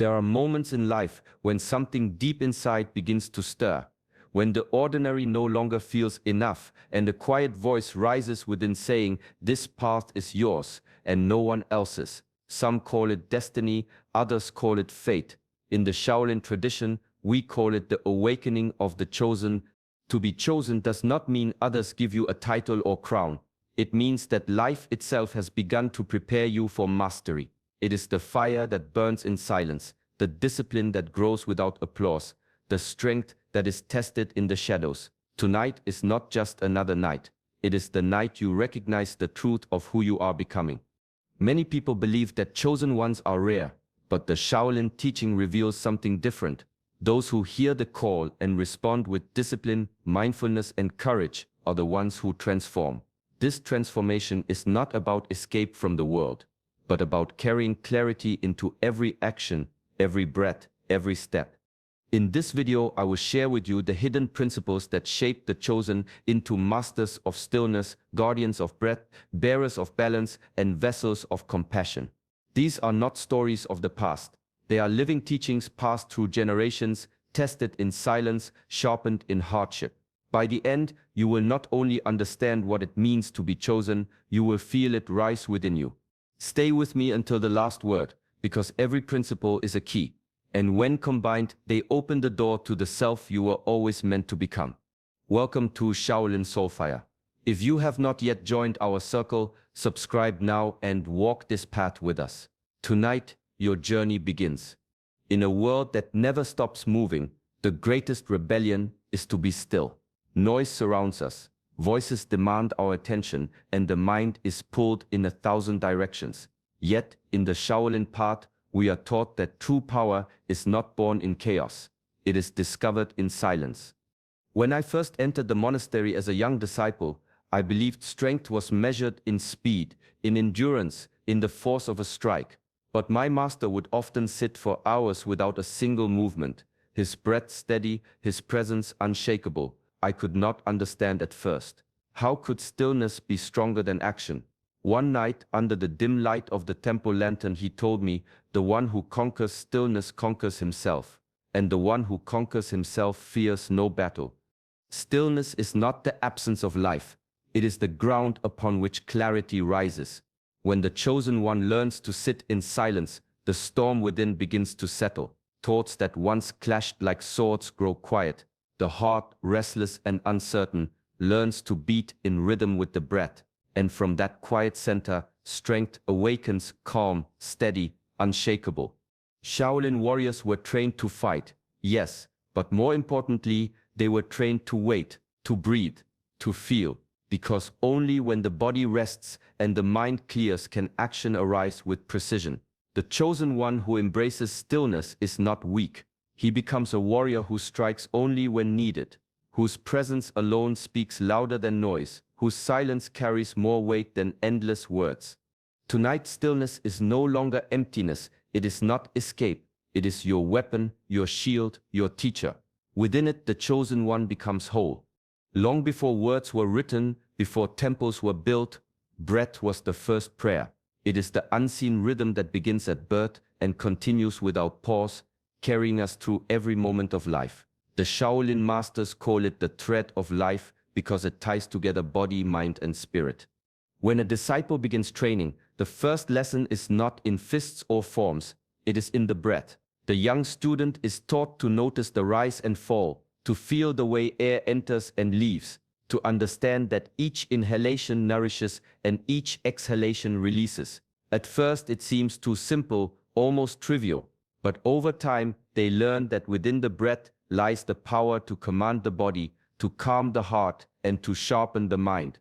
There are moments in life when something deep inside begins to stir, when the ordinary no longer feels enough and a quiet voice rises within saying, "This path is yours and no one else's." Some call it destiny, others call it fate. In the Shaolin tradition, we call it the awakening of the chosen. To be chosen does not mean others give you a title or crown. It means that life itself has begun to prepare you for mastery. It is the fire that burns in silence, the discipline that grows without applause, the strength that is tested in the shadows. Tonight is not just another night. It is the night you recognize the truth of who you are becoming. Many people believe that chosen ones are rare, but the Shaolin teaching reveals something different. Those who hear the call and respond with discipline, mindfulness, and courage are the ones who transform. This transformation is not about escape from the world, but about carrying clarity into every action, every breath, every step. In this video, I will share with you the hidden principles that shape the chosen into masters of stillness, guardians of breath, bearers of balance, and vessels of compassion. These are not stories of the past. They are living teachings passed through generations, tested in silence, sharpened in hardship. By the end, you will not only understand what it means to be chosen, you will feel it rise within you. Stay with me until the last word, because every principle is a key, and when combined, they open the door to the self you were always meant to become. Welcome to Shaolin Soulfire. If you have not yet joined our circle, subscribe now and walk this path with us. Tonight, your journey begins. In a world that never stops moving, the greatest rebellion is to be still. Noise surrounds us, voices demand our attention, and the mind is pulled in 1,000 directions. Yet, in the Shaolin path, we are taught that true power is not born in chaos. It is discovered in silence. When I first entered the monastery as a young disciple, I believed strength was measured in speed, in endurance, in the force of a strike. But my master would often sit for hours without a single movement, his breath steady, his presence unshakable. I could not understand at first. How could stillness be stronger than action? One night, under the dim light of the temple lantern, he told me, "The one who conquers stillness conquers himself, and the one who conquers himself fears no battle." Stillness is not the absence of life. It is the ground upon which clarity rises. When the chosen one learns to sit in silence, the storm within begins to settle. Thoughts that once clashed like swords grow quiet. The heart, restless and uncertain, learns to beat in rhythm with the breath. And from that quiet center, strength awakens, calm, steady, unshakable. Shaolin warriors were trained to fight, yes, but more importantly, they were trained to wait, to breathe, to feel. Because only when the body rests and the mind clears can action arise with precision. The chosen one who embraces stillness is not weak. He becomes a warrior who strikes only when needed, whose presence alone speaks louder than noise, whose silence carries more weight than endless words. Tonight, stillness is no longer emptiness. It is not escape. It is your weapon, your shield, your teacher. Within it, the chosen one becomes whole. Long before words were written, before temples were built, breath was the first prayer. It is the unseen rhythm that begins at birth and continues without pause, carrying us through every moment of life. The Shaolin masters call it the thread of life because it ties together body, mind, and spirit. When a disciple begins training, the first lesson is not in fists or forms, it is in the breath. The young student is taught to notice the rise and fall, to feel the way air enters and leaves, to understand that each inhalation nourishes and each exhalation releases. At first it seems too simple, almost trivial, but over time they learn that within the breath lies the power to command the body, to calm the heart, and to sharpen the mind.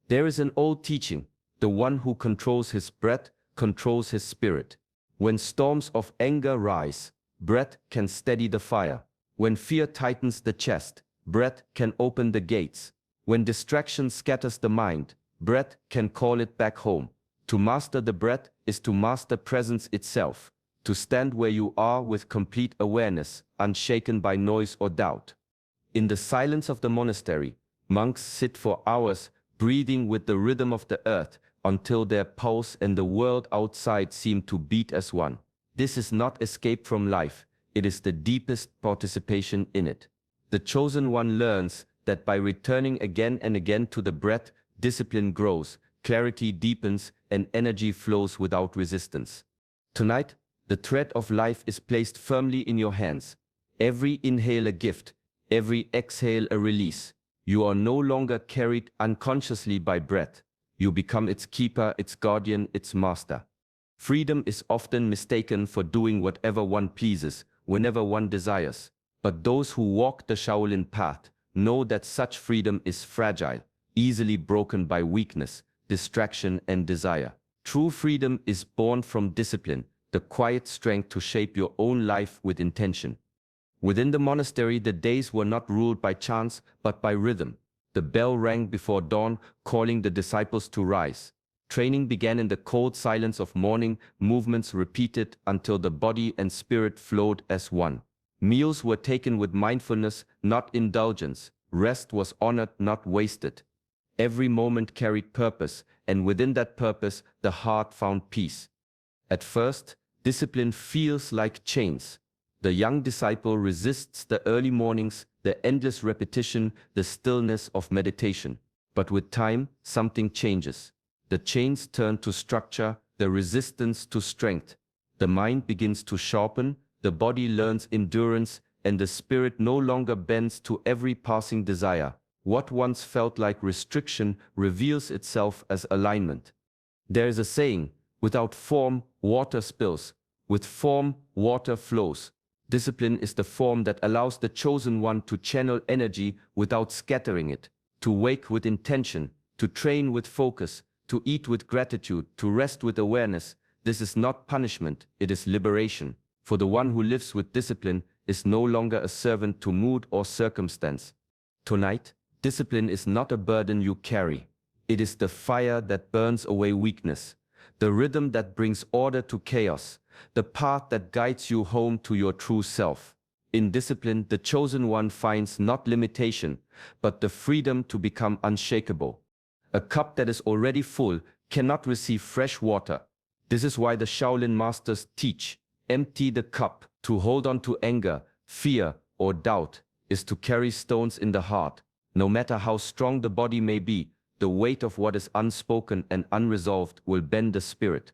There is an old teaching: the one who controls his breath controls his spirit. When storms of anger rise, breath can steady the fire. When fear tightens the chest, breath can open the gates. When distraction scatters the mind, breath can call it back home. To master the breath is to master presence itself, to stand where you are with complete awareness, unshaken by noise or doubt. In the silence of the monastery, monks sit for hours, breathing with the rhythm of the earth, until their pulse and the world outside seem to beat as one. This is not escape from life, it is the deepest participation in it. The chosen one learns that by returning again and again to the breath, discipline grows, clarity deepens, and energy flows without resistance. Tonight, the thread of life is placed firmly in your hands. Every inhale a gift, every exhale a release. You are no longer carried unconsciously by breath. You become its keeper, its guardian, its master. Freedom is often mistaken for doing whatever one pleases, whenever one desires. But those who walk the Shaolin path know that such freedom is fragile, easily broken by weakness, distraction, and desire. True freedom is born from discipline, the quiet strength to shape your own life with intention. Within the monastery, the days were not ruled by chance, but by rhythm. The bell rang before dawn, calling the disciples to rise. Training began in the cold silence of morning, movements repeated until the body and spirit flowed as one. Meals were taken with mindfulness, not indulgence. Rest was honored, not wasted. Every moment carried purpose, and within that purpose, the heart found peace. At first, discipline feels like chains. The young disciple resists the early mornings, the endless repetition, the stillness of meditation. But with time, something changes. The chains turn to structure, the resistance to strength. The mind begins to sharpen, the body learns endurance, and the spirit no longer bends to every passing desire. What once felt like restriction reveals itself as alignment. There is a saying, without form, water spills. With form, water flows. Discipline is the form that allows the chosen one to channel energy without scattering it, to wake with intention, to train with focus, to eat with gratitude, to rest with awareness. This is not punishment, it is liberation. For the one who lives with discipline is no longer a servant to mood or circumstance. Tonight, discipline is not a burden you carry. It is the fire that burns away weakness, the rhythm that brings order to chaos, the path that guides you home to your true self. In discipline, the chosen one finds not limitation, but the freedom to become unshakable. A cup that is already full cannot receive fresh water. This is why the Shaolin masters teach, empty the cup. To hold on to anger, fear, or doubt is to carry stones in the heart. No matter how strong the body may be, the weight of what is unspoken and unresolved will bend the spirit.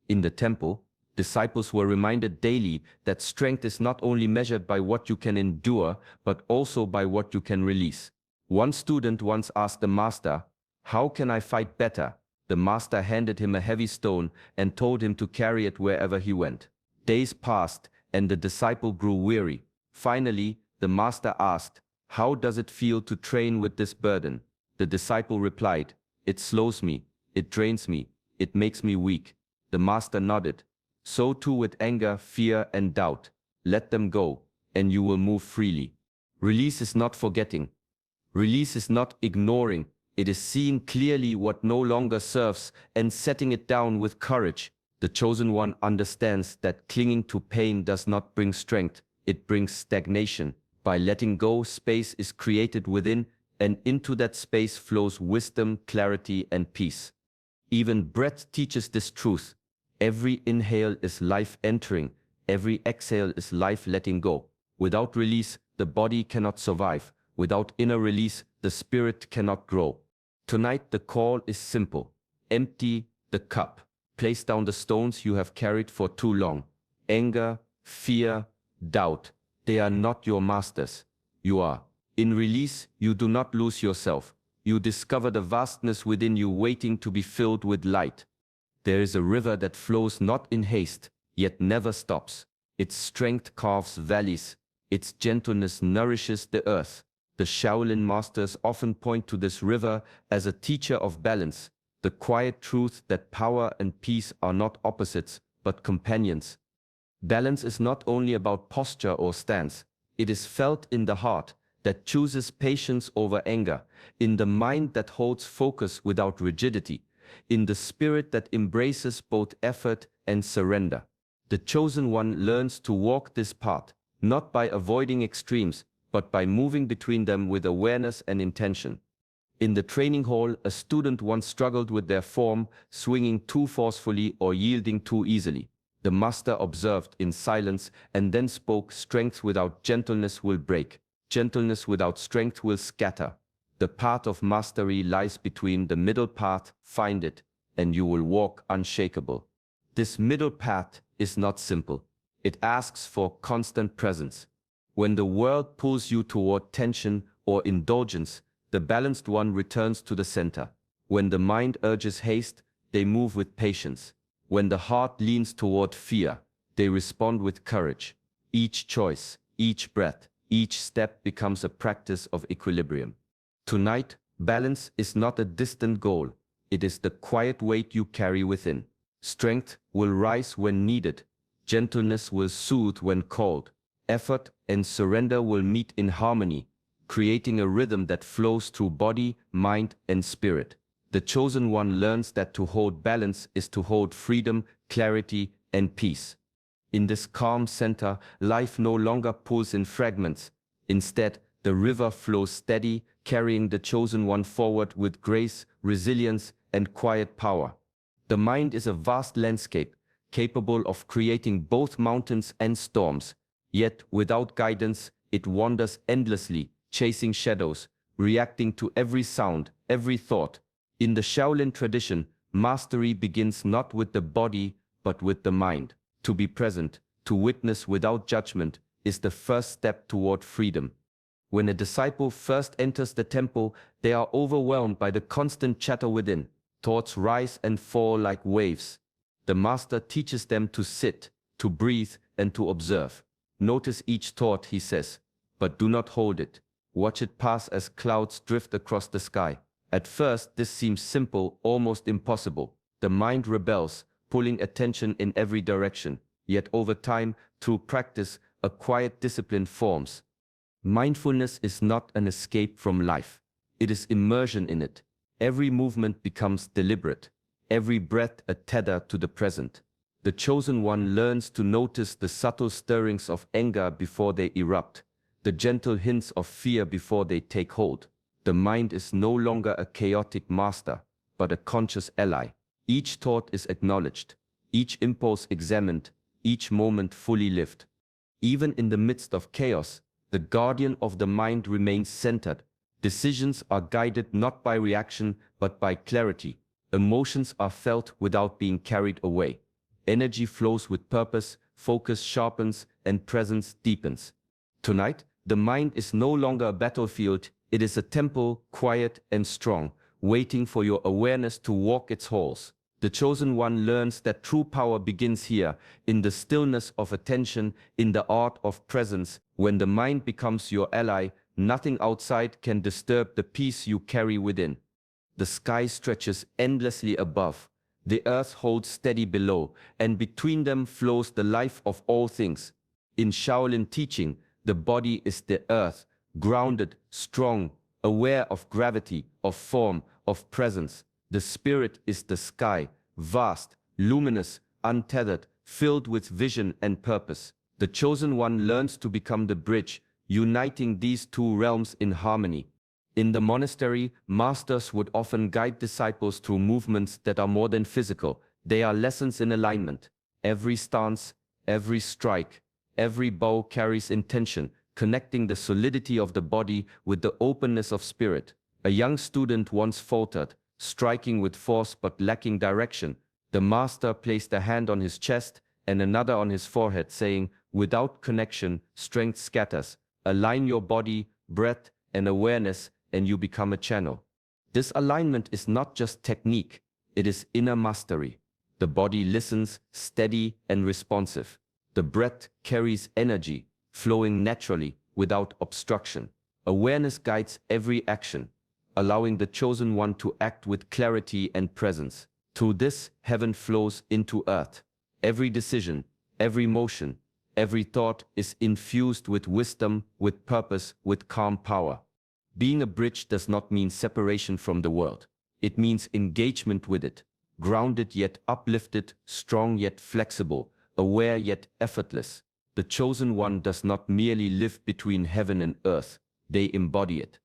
In the temple, disciples were reminded daily that strength is not only measured by what you can endure, but also by what you can release. One student once asked the master, "How can I fight better?" The master handed him a heavy stone and told him to carry it wherever he went. Days passed, and the disciple grew weary. Finally, the master asked, "How does it feel to train with this burden?" The disciple replied, "It slows me, it drains me, it makes me weak." The master nodded. "So too with anger, fear, and doubt. Let them go, and you will move freely." Release is not forgetting. Release is not ignoring. It is seeing clearly what no longer serves and setting it down with courage. The chosen one understands that clinging to pain does not bring strength, it brings stagnation. By letting go, space is created within, and into that space flows wisdom, clarity, and peace. Even breath teaches this truth. Every inhale is life entering, every exhale is life letting go. Without release, the body cannot survive. Without inner release, the spirit cannot grow. Tonight the call is simple. Empty the cup. Place down the stones you have carried for too long. Anger, fear, doubt. They are not your masters. You are. In release, you do not lose yourself. You discover the vastness within you waiting to be filled with light. There is a river that flows not in haste, yet never stops. Its strength carves valleys. Its gentleness nourishes the earth. The Shaolin masters often point to this river as a teacher of balance, the quiet truth that power and peace are not opposites, but companions. Balance is not only about posture or stance, it is felt in the heart that chooses patience over anger, in the mind that holds focus without rigidity, in the spirit that embraces both effort and surrender. The chosen one learns to walk this path, not by avoiding extremes, but by moving between them with awareness and intention. In the training hall, a student once struggled with their form, swinging too forcefully or yielding too easily. The master observed in silence and then spoke, "Strength without gentleness will break. Gentleness without strength will scatter. The path of mastery lies between the middle path, find it, and you will walk unshakable." This middle path is not simple. It asks for constant presence. When the world pulls you toward tension or indulgence, the balanced one returns to the center. When the mind urges haste, they move with patience. When the heart leans toward fear, they respond with courage. Each choice, each breath, each step becomes a practice of equilibrium. Tonight, balance is not a distant goal. It is the quiet weight you carry within. Strength will rise when needed. Gentleness will soothe when called. Effort and surrender will meet in harmony, creating a rhythm that flows through body, mind, and spirit. The chosen one learns that to hold balance is to hold freedom, clarity, and peace. In this calm center, life no longer pulls in fragments. Instead, the river flows steady, carrying the chosen one forward with grace, resilience, and quiet power. The mind is a vast landscape, capable of creating both mountains and storms. Yet, without guidance, it wanders endlessly, chasing shadows, reacting to every sound, every thought. In the Shaolin tradition, mastery begins not with the body, but with the mind. To be present, to witness without judgment, is the first step toward freedom. When a disciple first enters the temple, they are overwhelmed by the constant chatter within. Thoughts rise and fall like waves. The master teaches them to sit, to breathe, and to observe. Notice each thought, he says, but do not hold it. Watch it pass as clouds drift across the sky. At first, this seems simple, almost impossible. The mind rebels, pulling attention in every direction. Yet over time, through practice, a quiet discipline forms. Mindfulness is not an escape from life. It is immersion in it. Every movement becomes deliberate. Every breath a tether to the present. The chosen one learns to notice the subtle stirrings of anger before they erupt, the gentle hints of fear before they take hold. The mind is no longer a chaotic master, but a conscious ally. Each thought is acknowledged, each impulse examined, each moment fully lived. Even in the midst of chaos, the guardian of the mind remains centered. Decisions are guided not by reaction, but by clarity. Emotions are felt without being carried away. Energy flows with purpose, focus sharpens, and presence deepens. Tonight, the mind is no longer a battlefield, it is a temple, quiet and strong, waiting for your awareness to walk its halls. The chosen one learns that true power begins here, in the stillness of attention, in the art of presence. When the mind becomes your ally, nothing outside can disturb the peace you carry within. The sky stretches endlessly above, the earth holds steady below, and between them flows the life of all things. In Shaolin teaching, the body is the earth, grounded, strong, aware of gravity, of form, of presence. The spirit is the sky, vast, luminous, untethered, filled with vision and purpose. The chosen one learns to become the bridge, uniting these two realms in harmony. In the monastery, masters would often guide disciples through movements that are more than physical. They are lessons in alignment. Every stance, every strike, every bow carries intention, connecting the solidity of the body with the openness of spirit. A young student once faltered, striking with force but lacking direction. The master placed a hand on his chest and another on his forehead, saying, "Without connection, strength scatters. Align your body, breath, and awareness, and you become a channel." This alignment is not just technique, it is inner mastery. The body listens, steady and responsive. The breath carries energy, flowing naturally, without obstruction. Awareness guides every action, allowing the chosen one to act with clarity and presence. Through this, heaven flows into earth. Every decision, every motion, every thought is infused with wisdom, with purpose, with calm power. Being a bridge does not mean separation from the world. It means engagement with it, grounded yet uplifted, strong yet flexible, aware yet effortless. The chosen one does not merely live between heaven and earth, they embody it.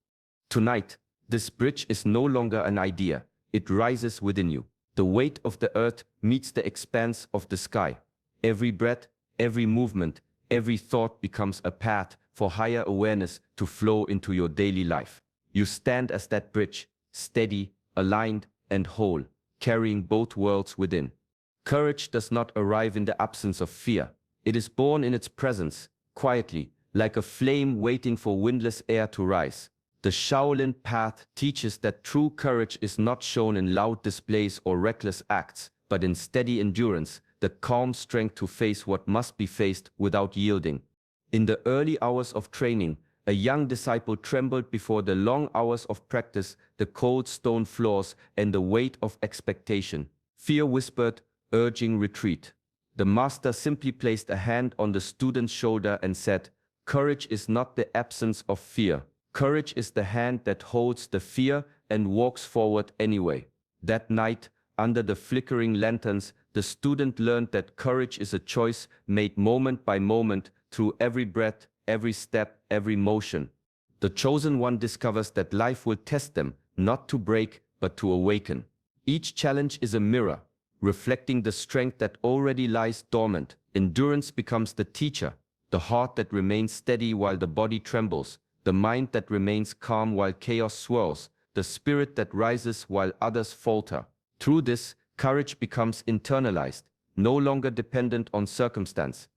Tonight, this bridge is no longer an idea, it rises within you. The weight of the earth meets the expanse of the sky. Every breath, every movement, every thought becomes a path for higher awareness to flow into your daily life. You stand as that bridge, steady, aligned, and whole, carrying both worlds within. Courage does not arrive in the absence of fear. It is born in its presence, quietly, like a flame waiting for windless air to rise. The Shaolin path teaches that true courage is not shown in loud displays or reckless acts, but in steady endurance, the calm strength to face what must be faced without yielding. In the early hours of training, a young disciple trembled before the long hours of practice, the cold stone floors, and the weight of expectation. Fear whispered, urging retreat. The master simply placed a hand on the student's shoulder and said, "Courage is not the absence of fear. Courage is the hand that holds the fear and walks forward anyway." That night, under the flickering lanterns, the student learned that courage is a choice made moment by moment through every breath, every step, every motion. The chosen one discovers that life will test them, not to break, but to awaken. Each challenge is a mirror, reflecting the strength that already lies dormant. Endurance becomes the teacher, the heart that remains steady while the body trembles, the mind that remains calm while chaos swirls, the spirit that rises while others falter. Through this, courage becomes internalized, no longer dependent on circumstance.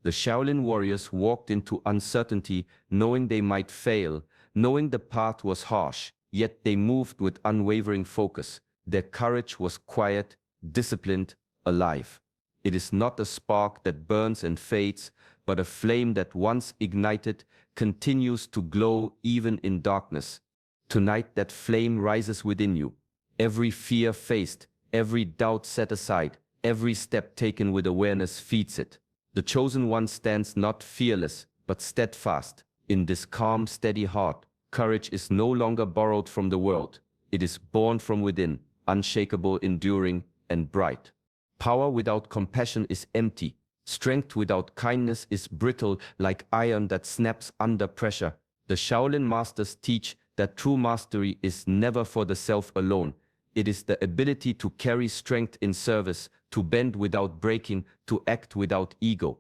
The Shaolin warriors walked into uncertainty, knowing they might fail, knowing the path was harsh, yet they moved with unwavering focus. Their courage was quiet, disciplined, alive. It is not a spark that burns and fades, but a flame that once ignited continues to glow even in darkness. Tonight that flame rises within you. Every fear faced, every doubt set aside, every step taken with awareness feeds it. The chosen one stands not fearless, but steadfast. In this calm, steady heart, courage is no longer borrowed from the world. It is born from within, unshakable, enduring, and bright. Power without compassion is empty. Strength without kindness is brittle, like iron that snaps under pressure. The Shaolin masters teach that true mastery is never for the self alone. It is the ability to carry strength in service, to bend without breaking, to act without ego.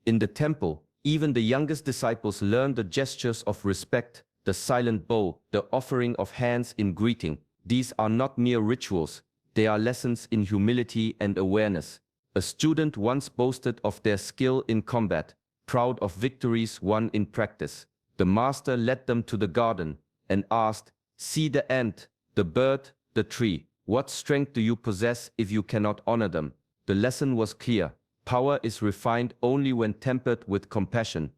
In the temple, even the youngest disciples learn the gestures of respect, the silent bow, the offering of hands in greeting. These are not mere rituals, they are lessons in humility and awareness. A student once boasted of their skill in combat, proud of victories won in practice. The master led them to the garden and asked, "See the ant, the bird, the tree. What strength do you possess if you cannot honor them?" The lesson was clear. Power is refined only when tempered with compassion.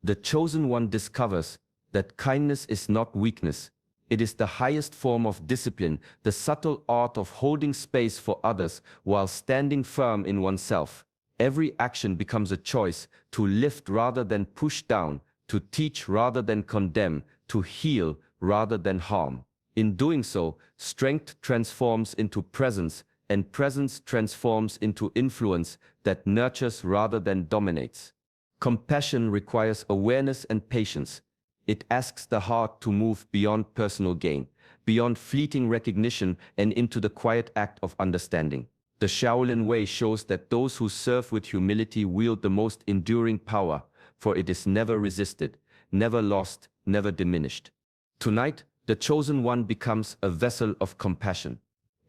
The chosen one discovers that kindness is not weakness. It is the highest form of discipline, the subtle art of holding space for others while standing firm in oneself. Every action becomes a choice to lift rather than push down, to teach rather than condemn, to heal rather than harm. In doing so, strength transforms into presence, and presence transforms into influence that nurtures rather than dominates. Compassion requires awareness and patience. It asks the heart to move beyond personal gain, beyond fleeting recognition, and into the quiet act of understanding. The Shaolin way shows that those who serve with humility wield the most enduring power, for it is never resisted, never lost, never diminished. Tonight, the chosen one becomes a vessel of compassion.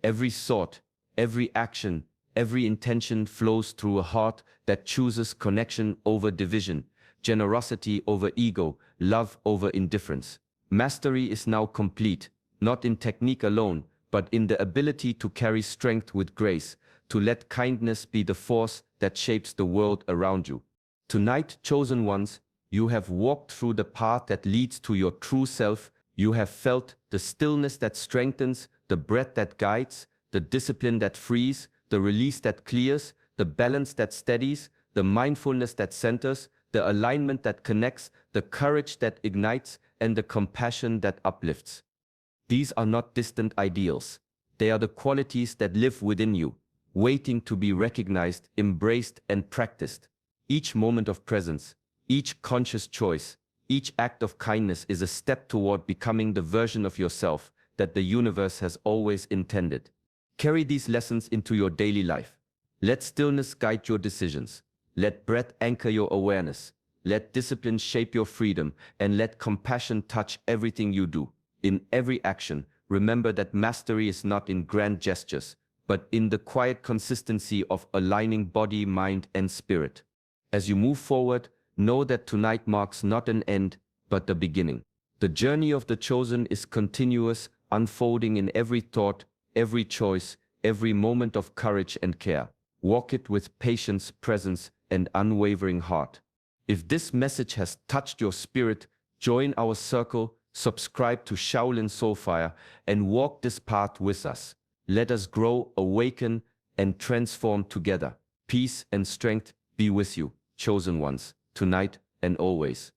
Every thought, every action, every intention flows through a heart that chooses connection over division, generosity over ego, love over indifference. Mastery is now complete, not in technique alone, but in the ability to carry strength with grace, to let kindness be the force that shapes the world around you. Tonight, chosen ones, you have walked through the path that leads to your true self. You have felt the stillness that strengthens, the breath that guides, the discipline that frees, the release that clears, the balance that steadies, the mindfulness that centers, the alignment that connects, the courage that ignites, and the compassion that uplifts. These are not distant ideals. They are the qualities that live within you, waiting to be recognized, embraced, and practiced. Each moment of presence, each conscious choice, each act of kindness is a step toward becoming the version of yourself that the universe has always intended. Carry these lessons into your daily life. Let stillness guide your decisions. Let breath anchor your awareness. Let discipline shape your freedom, and let compassion touch everything you do. In every action, remember that mastery is not in grand gestures, but in the quiet consistency of aligning body, mind, and spirit. As you move forward, know that tonight marks not an end, but the beginning. The journey of the chosen is continuous, unfolding in every thought, every choice, every moment of courage and care. Walk it with patience, presence, and unwavering heart. If this message has touched your spirit, join our circle, subscribe to Shaolin Soulfire, and walk this path with us. Let us grow, awaken, and transform together. Peace and strength be with you, chosen ones, tonight and always.